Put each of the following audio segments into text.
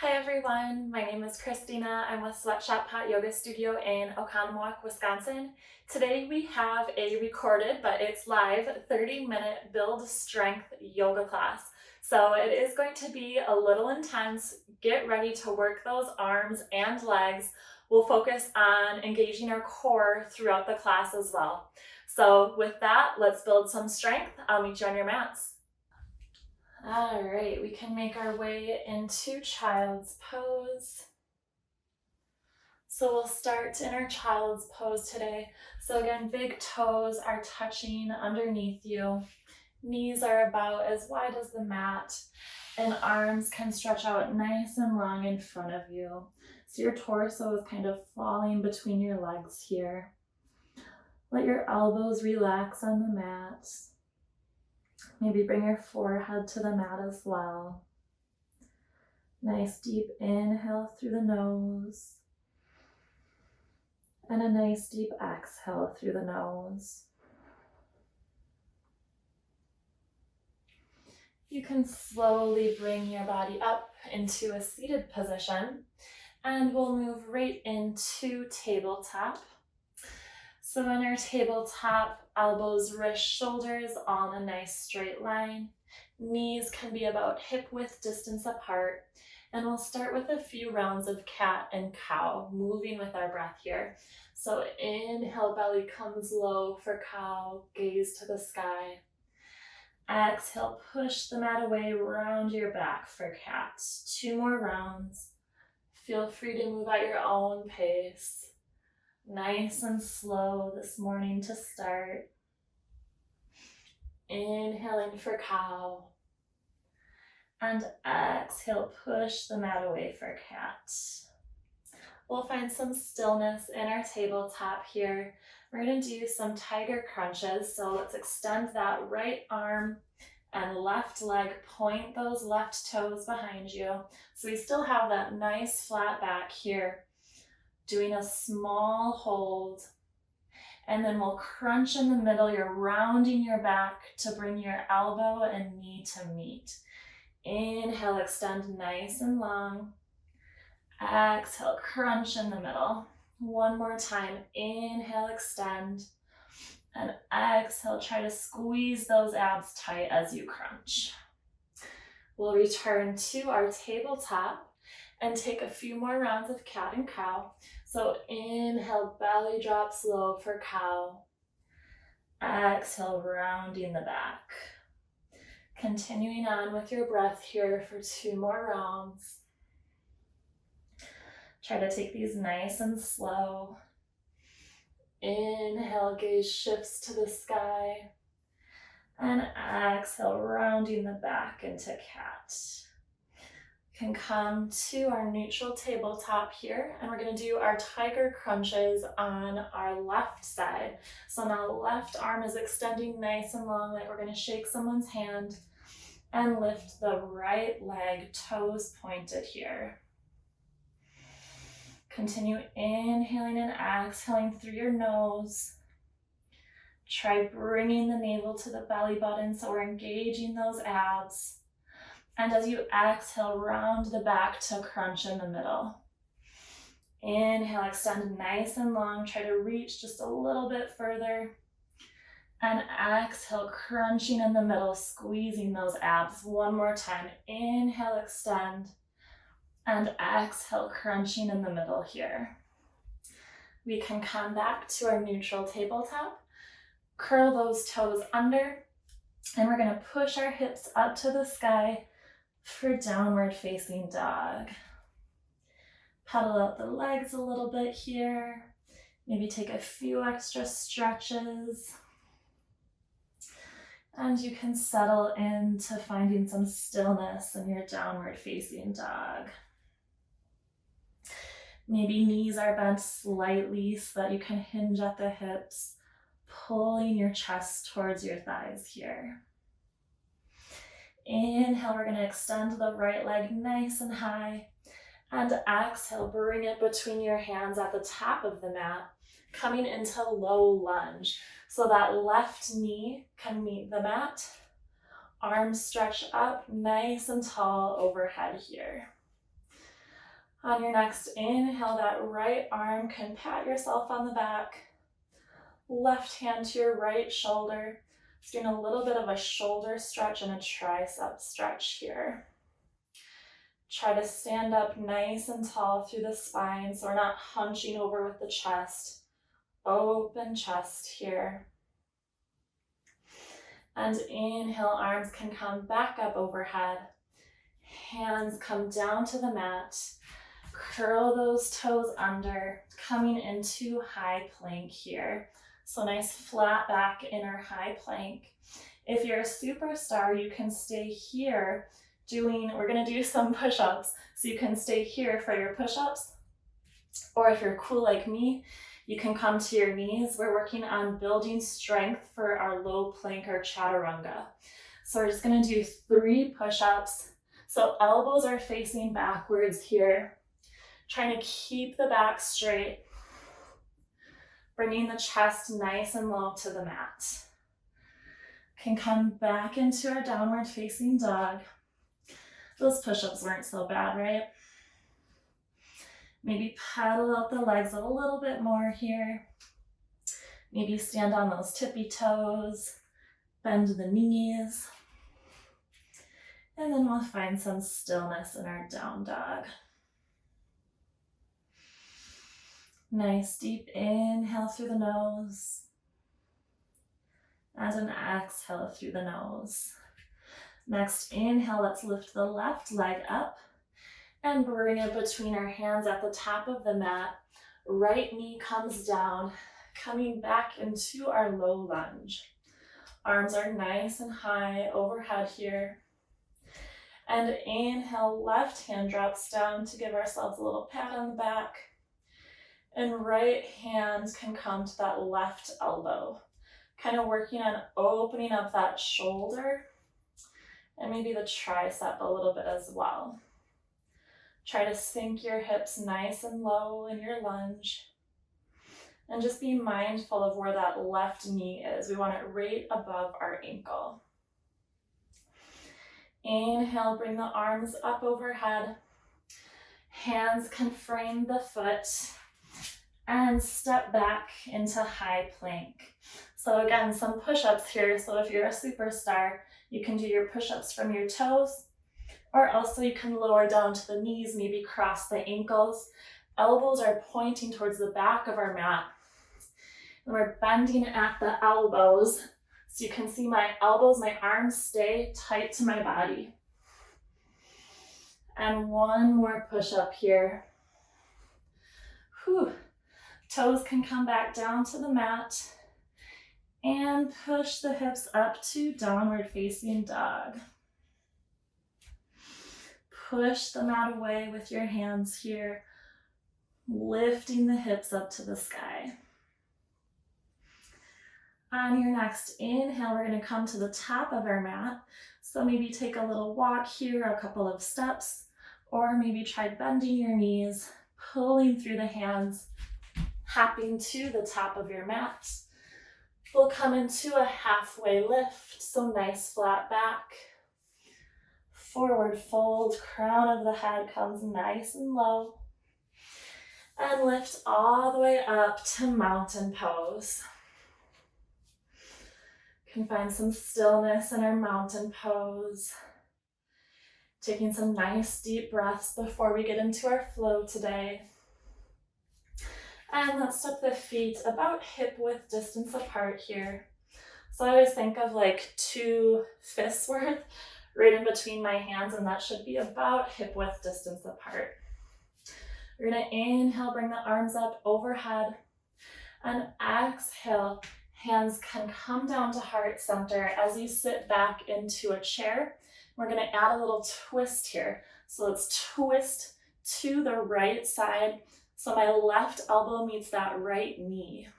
Hi everyone, my name is Christina. I'm with Sweatshop Hot Yoga Studio in Oconomowoc, Wisconsin. Today we have a recorded, but it's live, 30-minute build strength yoga class. So it is going to be a little intense. Get ready to work those arms and legs. We'll focus on engaging our core throughout the class as well. So with that, let's build some strength. I'll meet you on your mats. All right, we can make our way into child's pose. So we'll start in our child's pose today. So again, big toes are touching underneath you. Knees are about as wide as the mat, and arms can stretch out nice and long in front of you. So your torso is kind of falling between your legs here. Let your elbows relax on the mat. Maybe bring your forehead to the mat as well. Nice deep inhale through the nose. And a nice deep exhale through the nose. You can slowly bring your body up into a seated position, and we'll move right into tabletop. So in our tabletop, elbows, wrists, shoulders all in a nice straight line. Knees can be about hip width distance apart. And we'll start with a few rounds of cat and cow, moving with our breath here. So inhale, belly comes low for cow, gaze to the sky. Exhale, push the mat away, round your back for cat. 2 more rounds. Feel free to move at your own pace. Nice and slow this morning to start. Inhaling for cow. And exhale, push the mat away for cat. We'll find some stillness in our tabletop here. We're going to do some tiger crunches. So let's extend that right arm and left leg, point those left toes behind you. So we still have that nice flat back here. Doing a small hold, and then we'll crunch in the middle. You're rounding your back to bring your elbow and knee to meet. Inhale, extend nice and long. Exhale, crunch in the middle. One more time. Inhale, extend. And exhale, try to squeeze those abs tight as you crunch. We'll return to our tabletop and take a few more rounds of cat and cow. So inhale, belly drops low for cow. Exhale, rounding the back. Continuing on with your breath here for 2 more rounds. Try to take these nice and slow. Inhale, gaze shifts to the sky. And exhale, rounding the back into cat. Can come to our neutral tabletop here, and we're going to do our tiger crunches on our left side. So now left arm is extending nice and long, like we're going to shake someone's hand, and lift the right leg, toes pointed here. Continue inhaling and exhaling through your nose. Try bringing the navel to the belly button so we're engaging those abs. And as you exhale, round the back to crunch in the middle. Inhale, extend nice and long. Try to reach just a little bit further. And exhale, crunching in the middle, squeezing those abs. One more time. Inhale, extend. And exhale, crunching in the middle here. We can come back to our neutral tabletop. Curl those toes under. And we're going to push our hips up to the sky for downward facing dog. Pedal out the legs a little bit here. Maybe take a few extra stretches. And you can settle into finding some stillness in your downward facing dog. Maybe knees are bent slightly so that you can hinge at the hips, pulling your chest towards your thighs here. Inhale, we're going to extend the right leg nice and high. And exhale, bring it between your hands at the top of the mat, coming into low lunge. So that left knee can meet the mat. Arms stretch up nice and tall overhead here. On your next inhale, that right arm can pat yourself on the back. Left hand to your right shoulder. Just doing a little bit of a shoulder stretch and a tricep stretch here. Try to stand up nice and tall through the spine so we're not hunching over with the chest. Open chest here. And inhale, arms can come back up overhead. Hands come down to the mat. Curl those toes under, coming into high plank here. So nice flat back in our high plank. If you're a superstar, you can stay here we're gonna do some push-ups. So you can stay here for your push-ups. Or if you're cool like me, you can come to your knees. We're working on building strength for our low plank or chaturanga. So we're just gonna do 3 push-ups. So elbows are facing backwards here. Trying to keep the back straight. Bringing the chest nice and low to the mat. Can come back into our downward facing dog. Those push-ups weren't so bad, right? Maybe paddle out the legs a little bit more here. Maybe stand on those tippy toes, bend the knees. And then we'll find some stillness in our down dog. Nice deep inhale through the nose. And an exhale through the nose. Next inhale, let's lift the left leg up and bring it between our hands at the top of the mat. Right knee comes down, coming back into our low lunge. Arms are nice and high overhead here. And inhale, left hand drops down to give ourselves a little pat on the back. And right hand can come to that left elbow. Kind of working on opening up that shoulder and maybe the tricep a little bit as well. Try to sink your hips nice and low in your lunge. And just be mindful of where that left knee is. We want it right above our ankle. Inhale, bring the arms up overhead. Hands can frame the foot. And step back into high plank. So again, some push-ups here. So if you're a superstar, you can do your push-ups from your toes, or also you can lower down to the knees, maybe cross the ankles. Elbows are pointing towards the back of our mat. And we're bending at the elbows. So you can see my elbows, my arms stay tight to my body. And one more push-up here. Whew. Toes can come back down to the mat and push the hips up to downward facing dog. Push the mat away with your hands here, lifting the hips up to the sky. On your next inhale, we're going to come to the top of our mat. So maybe take a little walk here, a couple of steps, or maybe try bending your knees, pulling through the hands, hopping to the top of your mat. We'll come into a halfway lift, so nice flat back. Forward fold, crown of the head comes nice and low. And lift all the way up to mountain pose. Can find some stillness in our mountain pose. Taking some nice deep breaths before we get into our flow today. And let's step the feet about hip width distance apart here. So I always think of like 2 fists worth right in between my hands, and that should be about hip width distance apart. We're gonna inhale, bring the arms up overhead, and exhale, hands can come down to heart center as you sit back into a chair. We're gonna add a little twist here. So let's twist to the right side. So my left elbow meets that right knee.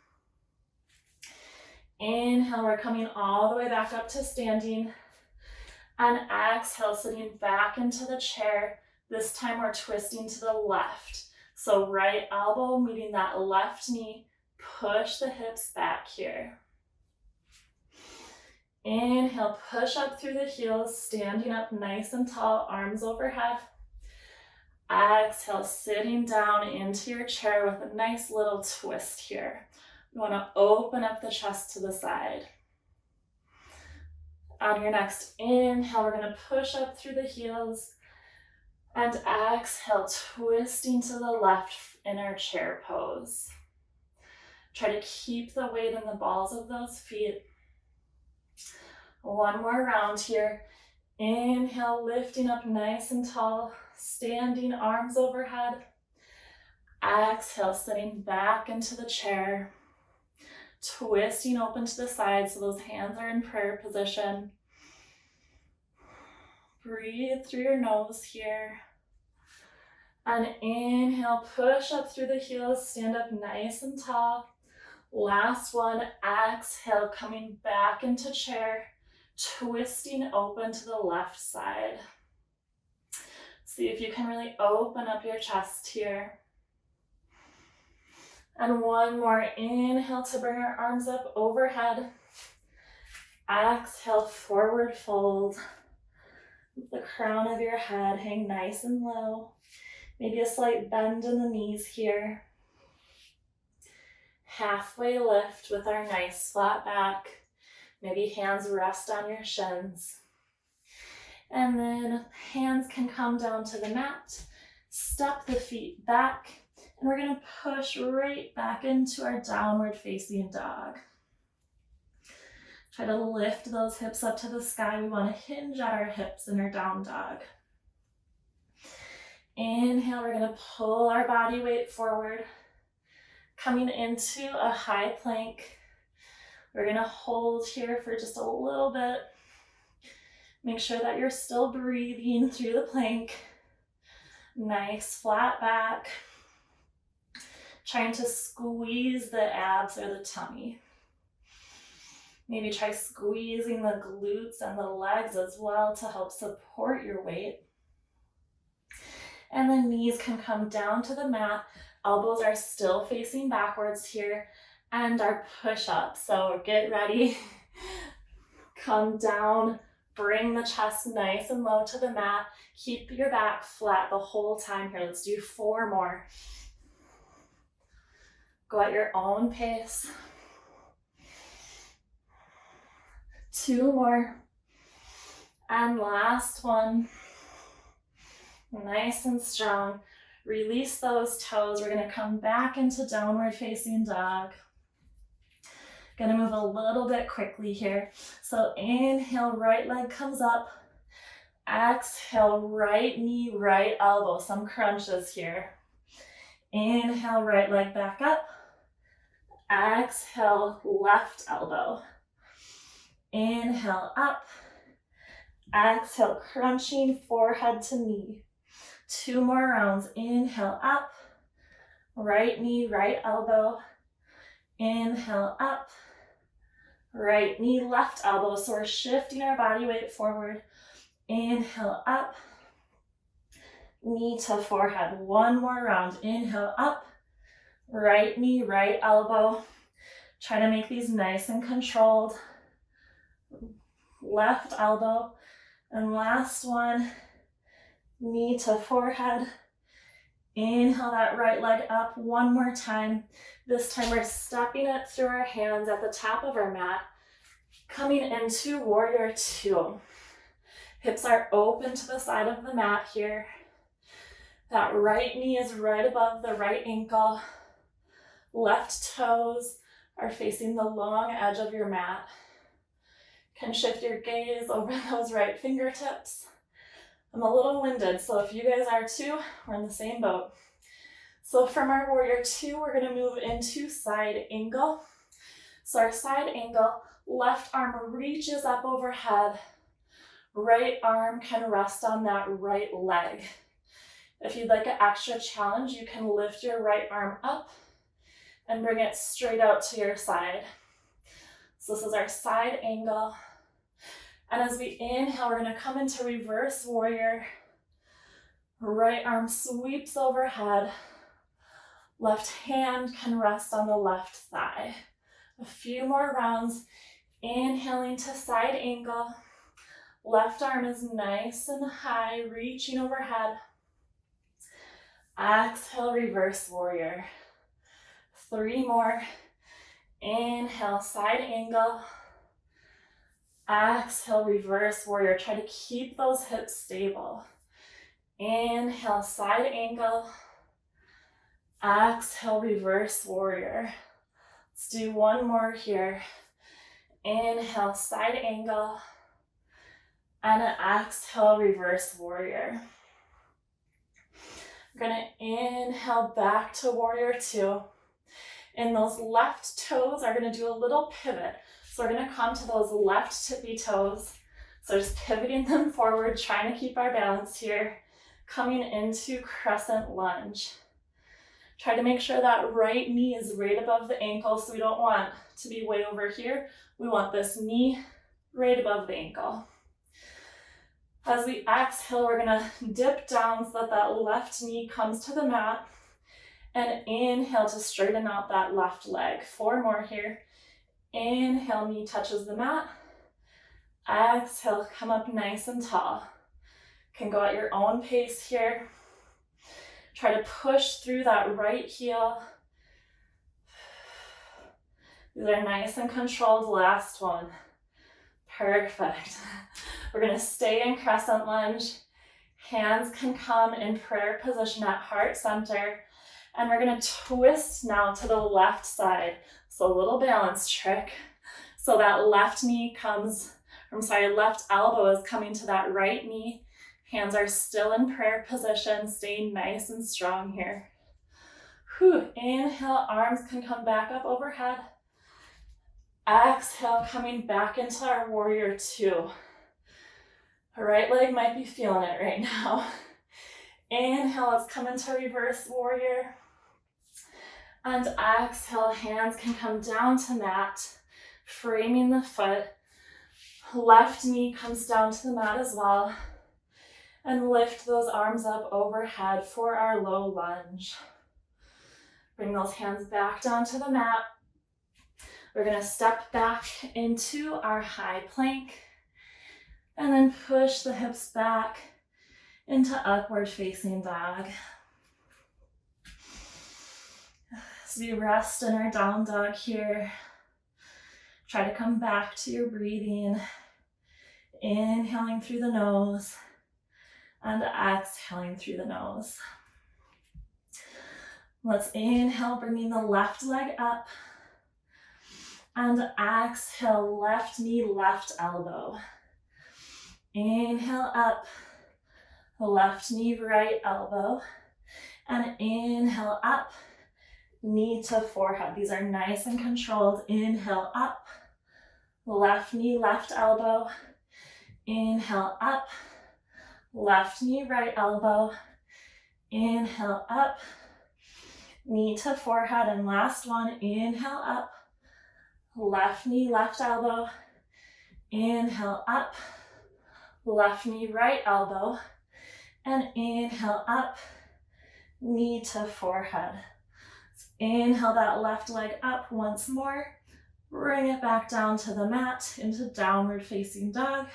Inhale, we're coming all the way back up to standing. And exhale, sitting back into the chair. This time we're twisting to the left. So right elbow meeting that left knee. Push the hips back here. Inhale, push up through the heels, standing up nice and tall, arms overhead. Exhale, sitting down into your chair with a nice little twist here. You want to open up the chest to the side. On your next inhale, we're going to push up through the heels. And exhale, twisting to the left in our chair pose. Try to keep the weight in the balls of those feet. One more round here. Inhale, lifting up nice and tall, standing arms overhead. Exhale, sitting back into the chair, twisting open to the side so those hands are in prayer position. Breathe through your nose here. And inhale, push up through the heels, stand up nice and tall. Last one, exhale, coming back into chair, twisting open to the left side. See if you can really open up your chest here. And one more inhale to bring our arms up overhead. Exhale, forward fold. The crown of your head hang nice and low. Maybe a slight bend in the knees here. Halfway lift with our nice flat back. Maybe hands rest on your shins. And then hands can come down to the mat. Step the feet back. And we're going to push right back into our downward facing dog. Try to lift those hips up to the sky. We want to hinge at our hips in our down dog. Inhale, we're going to pull our body weight forward. Coming into a high plank. We're going to hold here for just a little bit. Make sure that you're still breathing through the plank. Nice flat back. Trying to squeeze the abs or the tummy. Maybe try squeezing the glutes and the legs as well to help support your weight. And the knees can come down to the mat. Elbows are still facing backwards here. And our push-up. So get ready. Come down. Bring the chest nice and low to the mat. Keep your back flat the whole time here. Let's do 4 more. Go at your own pace. 2 more. And last one. Nice and strong. Release those toes. We're going to come back into downward facing dog. Going to move a little bit quickly here. So inhale, right leg comes up. Exhale, right knee, right elbow. Some crunches here. Inhale, right leg back up. Exhale, left elbow. Inhale, up. Exhale, crunching forehead to knee. 2 more rounds. Inhale, up. Right knee, right elbow. Inhale, up. Right knee, left elbow. So we're shifting our body weight forward. Inhale, up. Knee to forehead. 1 more round. Inhale, up. Right knee, right elbow. Try to make these nice and controlled. Left elbow. And last one. Knee to forehead. Inhale that right leg up 1 more time. This time we're stepping it through our hands at the top of our mat. Coming into warrior 2. Hips are open to the side of the mat here. That right knee is right above the right ankle. Left toes are facing the long edge of your mat. Can shift your gaze over those right fingertips. I'm a little winded, so if you guys are too, we're in the same boat. So from our warrior 2, we're going to move into side angle. So our side angle, left arm reaches up overhead. Right arm can rest on that right leg. If you'd like an extra challenge, you can lift your right arm up and bring it straight out to your side. So this is our side angle. And as we inhale, we're going to come into reverse warrior. Right arm sweeps overhead. Left hand can rest on the left thigh. A few more rounds. Inhaling to side angle. Left arm is nice and high, reaching overhead. Exhale, reverse warrior. 3 more. Inhale, side angle. Exhale, reverse warrior. Try to keep those hips stable. Inhale, side angle. Exhale, reverse warrior. Let's do 1 more here. Inhale, side angle. And an exhale, reverse warrior. We're gonna inhale back to warrior 2. And those left toes are gonna do a little pivot. So we're gonna come to those left tippy toes. So just pivoting them forward, trying to keep our balance here. Coming into crescent lunge. Try to make sure that right knee is right above the ankle, so we don't want to be way over here. We want this knee right above the ankle. As we exhale, we're gonna dip down so that that left knee comes to the mat. And inhale to straighten out that left leg. 4 more here. Inhale, knee touches the mat. Exhale, come up nice and tall. Can go at your own pace here. Try to push through that right heel. These are nice and controlled. Last one. Perfect. We're gonna stay in crescent lunge. Hands can come in prayer position at heart center. And we're gonna twist now to the left side. So a little balance trick. So that left knee comes, left elbow is coming to that right knee. Hands are still in prayer position, staying nice and strong here. Whew. Inhale, arms can come back up overhead. Exhale, coming back into our warrior 2. Our right leg might be feeling it right now. Inhale, let's come into reverse warrior. And exhale, hands can come down to mat, framing the foot. Left knee comes down to the mat as well. And lift those arms up overhead for our low lunge. Bring those hands back down to the mat. We're gonna step back into our high plank. And then push the hips back into upward facing dog. As we rest in our down dog here, try to come back to your breathing. Inhaling through the nose and exhaling through the nose. Let's inhale, bringing the left leg up. And exhale, left knee, left elbow. Inhale up, left knee, right elbow. And inhale up, knee to forehead. These are nice and controlled. Inhale up, left knee, left elbow. Inhale up, left knee, right elbow. Inhale up, knee to forehead. And last one, inhale up, left knee, left elbow. Inhale up, left knee, right elbow. And inhale up, knee to forehead. Inhale that left leg up once more. Bring it back down to the mat into downward facing dog.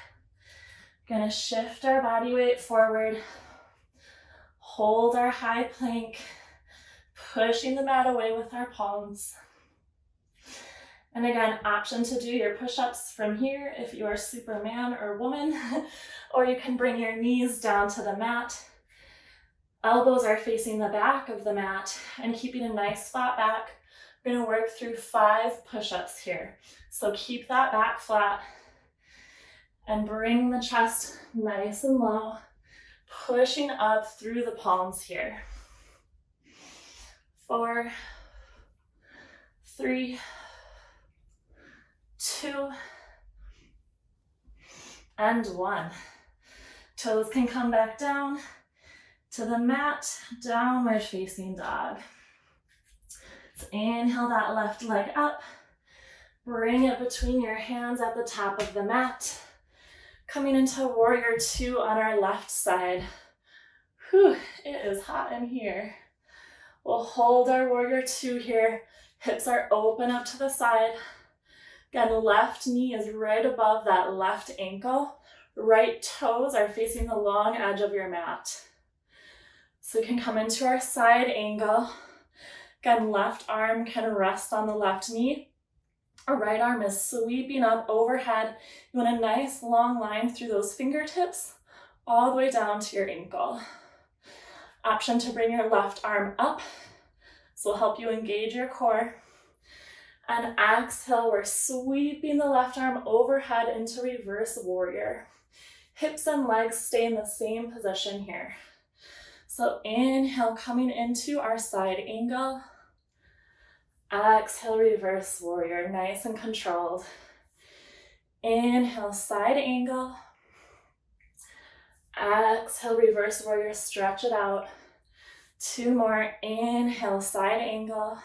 Gonna shift our body weight forward. Hold our high plank, pushing the mat away with our palms. And again, option to do your push-ups from here if you are Superman or woman, or you can bring your knees down to the mat. Elbows are facing the back of the mat and keeping a nice flat back. We're gonna work through 5 push-ups here. So keep that back flat and bring the chest nice and low, pushing up through the palms here. 4, 3, 2, and 1. Toes can come back down to the mat, downward facing dog. Let's inhale that left leg up. Bring it between your hands at the top of the mat. Coming into warrior 2 on our left side. Whew, it is hot in here. We'll hold our warrior 2 here. Hips are open up to the side. Again, left knee is right above that left ankle. Right toes are facing the long edge of your mat. So we can come into our side angle. Again, left arm can rest on the left knee. Our right arm is sweeping up overhead. You want a nice long line through those fingertips all the way down to your ankle. Option to bring your left arm up. This will help you engage your core. And exhale, we're sweeping the left arm overhead into reverse warrior. Hips and legs stay in the same position here. So inhale, coming into our side angle. Exhale, reverse warrior, nice and controlled. Inhale, side angle. Exhale, reverse warrior, stretch it out. 2 more, inhale, side angle.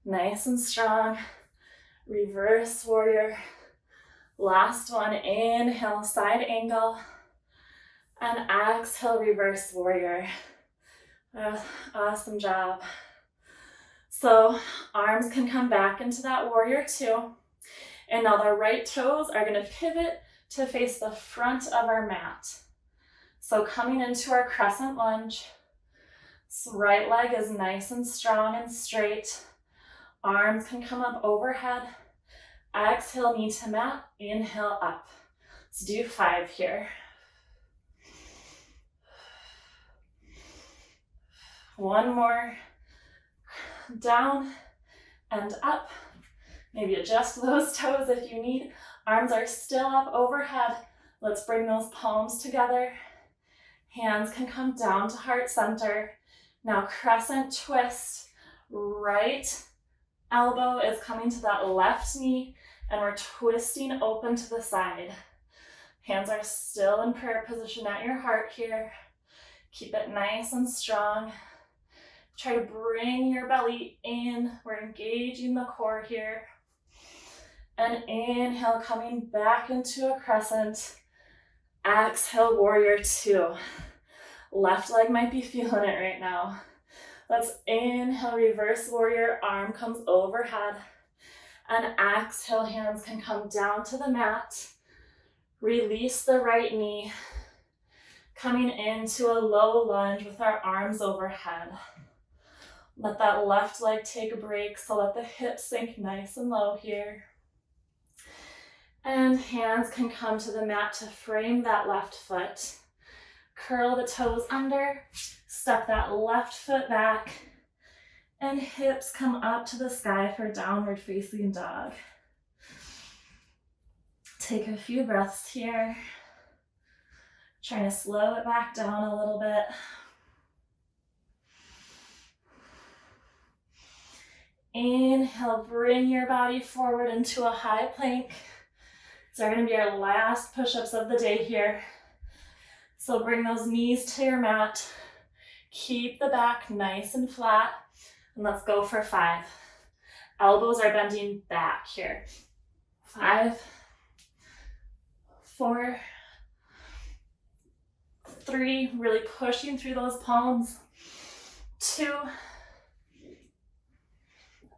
Nice and strong. Reverse warrior. Last one, inhale, side angle. And exhale, reverse warrior. Awesome job. So arms can come back into that warrior 2. And now the right toes are going to pivot to face the front of our mat. So coming into our crescent lunge. So right leg is nice and strong and straight. Arms can come up overhead. Exhale, knee to mat. Inhale, up. Let's do 5 here. 1 more. Down and up. Maybe adjust those toes if you need. Arms are still up overhead. Let's bring those palms together. Hands can come down to heart center. Now crescent twist. Right elbow is coming to that left knee and we're twisting open to the side. Hands are still in prayer position at your heart here. Keep it nice and strong. Try to bring your belly in. We're engaging the core here. And inhale, coming back into a crescent. Exhale, warrior 2. Left leg might be feeling it right now. Let's inhale, reverse warrior, arm comes overhead. And exhale, hands can come down to the mat. Release the right knee. Coming into a low lunge with our arms overhead. Let that left leg take a break, so let the hips sink nice and low here. And hands can come to the mat to frame that left foot. Curl the toes under, step that left foot back, and hips come up to the sky for downward facing dog. Take a few breaths here. Trying to slow it back down a little bit. Inhale, bring your body forward into a high plank. These are going to be our last push-ups of the day here. So bring those knees to your mat. Keep the back nice and flat. And let's go for 5. Elbows are bending back here. 5, 4, 3, really pushing through those palms. 2,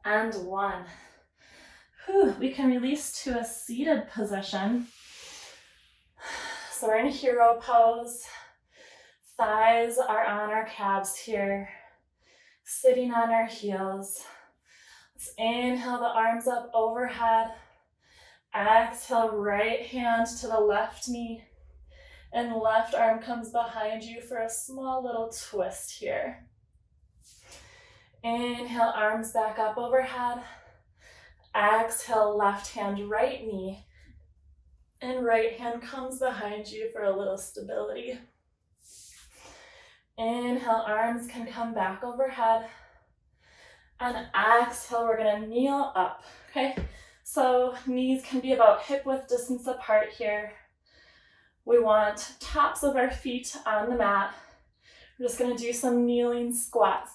and 1. Whew, we can release to a seated position. So we're in hero pose. Thighs are on our calves here, sitting on our heels. Let's inhale the arms up overhead. Exhale, right hand to the left knee. And left arm comes behind you for a small little twist here. Inhale, arms back up overhead. Exhale, left hand, right knee. And right hand comes behind you for a little stability. Inhale, arms can come back overhead. And exhale, we're gonna kneel up, okay? So knees can be about hip width distance apart here. We want tops of our feet on the mat. We're just gonna do some kneeling squats.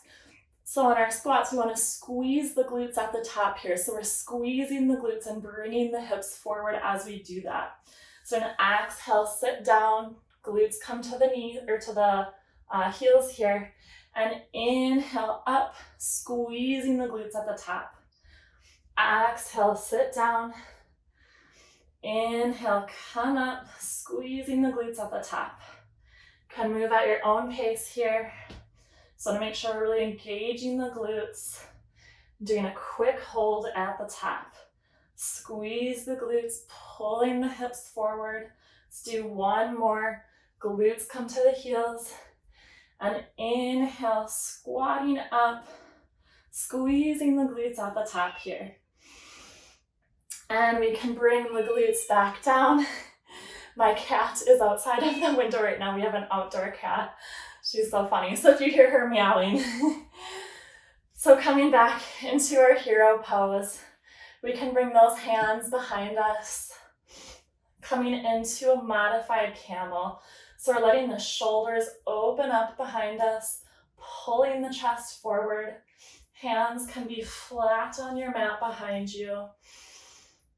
So on our squats, we want to squeeze the glutes at the top here. So we're squeezing the glutes and bringing the hips forward as we do that. So an exhale, sit down, glutes come to the knee or to the heels here. And inhale up, squeezing the glutes at the top. Exhale, sit down. Inhale, come up, squeezing the glutes at the top. Can move at your own pace here. So to make sure we're really engaging the glutes, doing a quick hold at the top. Squeeze the glutes, pulling the hips forward. Let's do one more. Glutes come to the heels. And inhale, squatting up, squeezing the glutes at the top here. And we can bring the glutes back down. My cat is outside of the window right now. We have an outdoor cat. She's so funny. So if you hear her meowing. So coming back into our hero pose, we can bring those hands behind us, coming into a modified camel. So we're letting the shoulders open up behind us, pulling the chest forward. Hands can be flat on your mat behind you.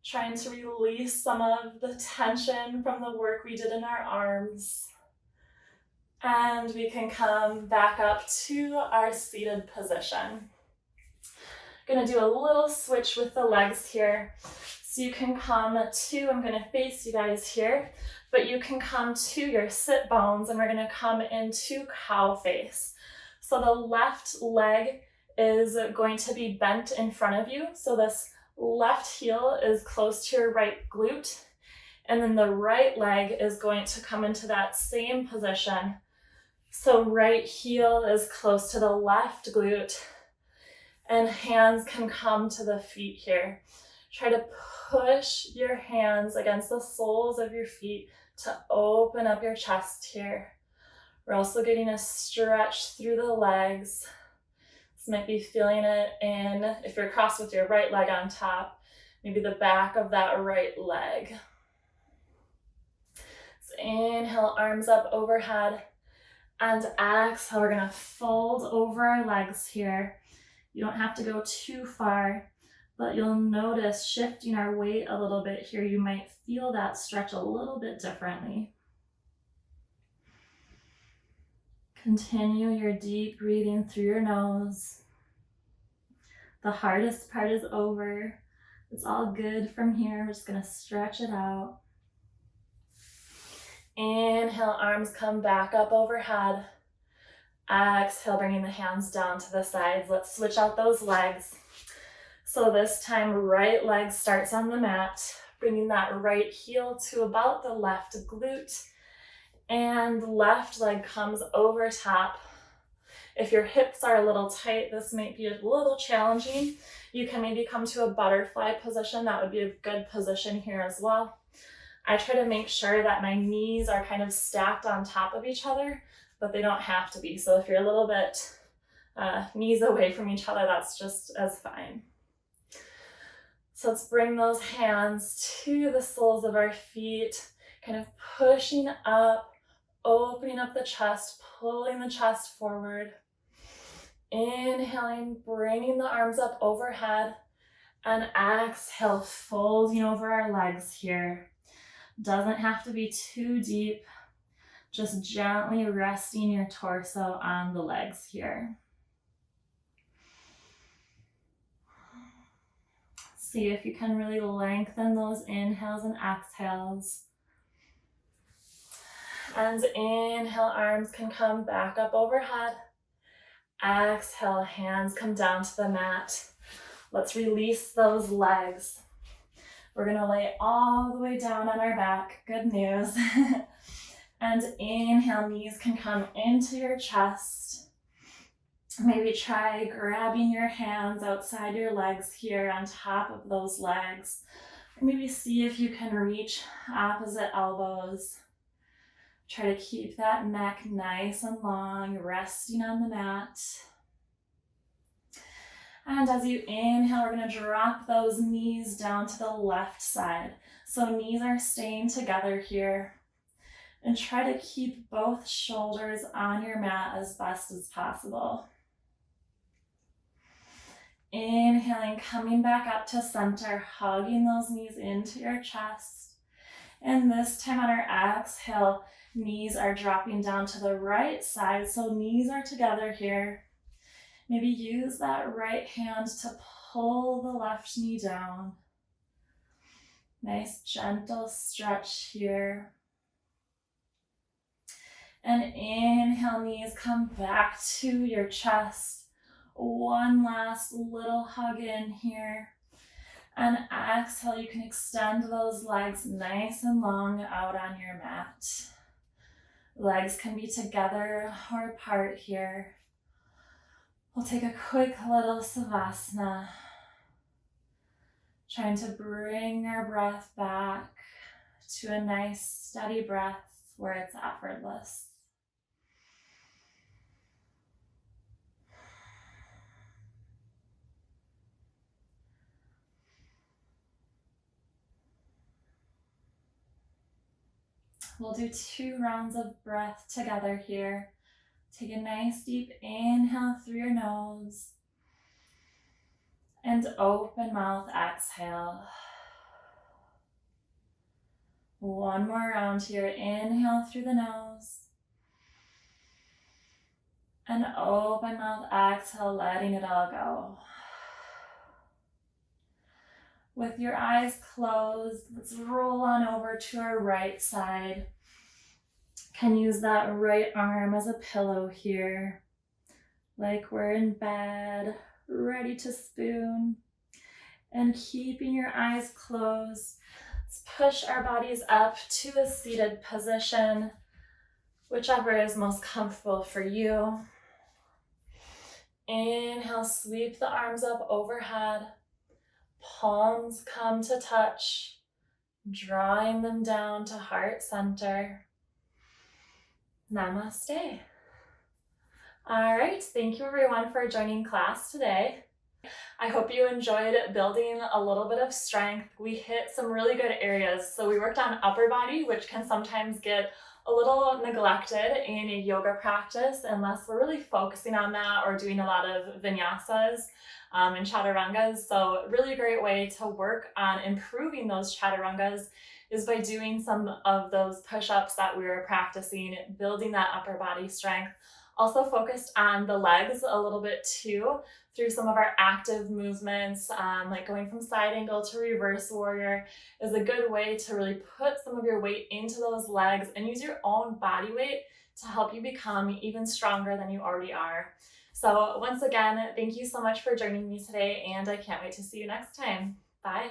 Trying to release some of the tension from the work we did in our arms. And we can come back up to our seated position. Gonna do a little switch with the legs here. So you can come to, I'm gonna face you guys here, but you can come to your sit bones and we're gonna come into cow face. So the left leg is going to be bent in front of you. So this left heel is close to your right glute. And then the right leg is going to come into that same position. So right heel is close to the left glute. And hands can come to the feet here. Try to push your hands against the soles of your feet to open up your chest here. We're also getting a stretch through the legs. This might be feeling it in, if you're crossed with your right leg on top, maybe the back of that right leg. So inhale, arms up overhead, and exhale, we're gonna fold over our legs here. You don't have to go too far, but you'll notice shifting our weight a little bit here, you might feel that stretch a little bit differently. Continue your deep breathing through your nose. The hardest part is over. It's all good from here. We're just gonna stretch it out. Inhale, arms come back up overhead. Exhale, bringing the hands down to the sides. Let's switch out those legs. So this time, right leg starts on the mat, bringing that right heel to about the left glute, and left leg comes over top. If your hips are a little tight, this might be a little challenging. You can maybe come to a butterfly position. That would be a good position here as well. I try to make sure that my knees are kind of stacked on top of each other, but they don't have to be. So if you're a little bit knees away from each other, that's just as fine. So let's bring those hands to the soles of our feet, kind of pushing up, opening up the chest, pulling the chest forward. Inhaling, bringing the arms up overhead, and exhale, folding over our legs here. Doesn't have to be too deep, just gently resting your torso on the legs here. See if you can really lengthen those inhales and exhales. And inhale, arms can come back up overhead. Exhale, hands come down to the mat. Let's release those legs. We're gonna lay all the way down on our back. Good news. And inhale, knees can come into your chest. Maybe try grabbing your hands outside your legs here on top of those legs. Or maybe see if you can reach opposite elbows. Try to keep that neck nice and long, resting on the mat. And as you inhale, we're going to drop those knees down to the left side. So knees are staying together here. And try to keep both shoulders on your mat as best as possible. Inhaling, coming back up to center, hugging those knees into your chest. And this time on our exhale, knees are dropping down to the right side, so knees are together here. Maybe use that right hand to pull the left knee down. Nice gentle stretch here. And inhale, knees come back to your chest. One last little hug in here. And exhale, you can extend those legs nice and long out on your mat. Legs can be together or apart here. We'll take a quick little savasana, trying to bring our breath back to a nice steady breath where it's effortless. We'll do 2 rounds of breath together here. Take a nice deep inhale through your nose and open mouth exhale. One more round here. Inhale through the nose and open mouth exhale, letting it all go. With your eyes closed, let's roll on over to our right side. Can use that right arm as a pillow here, like we're in bed, ready to spoon. And keeping your eyes closed, let's push our bodies up to a seated position, whichever is most comfortable for you. Inhale, sweep the arms up overhead. Palms come to touch, drawing them down to heart center. Namaste. All right, thank you everyone for joining class today. I hope you enjoyed building a little bit of strength. We hit some really good areas. So we worked on upper body, which can sometimes get a little neglected in a yoga practice unless we're really focusing on that or doing a lot of vinyasas and chaturangas. So really great way to work on improving those chaturangas is by doing some of those push-ups that we were practicing, building that upper body strength. Also focused on the legs a little bit too, through some of our active movements, like going from side angle to reverse warrior is a good way to really put some of your weight into those legs and use your own body weight to help you become even stronger than you already are. So once again, thank you so much for joining me today, and I can't wait to see you next time. Bye.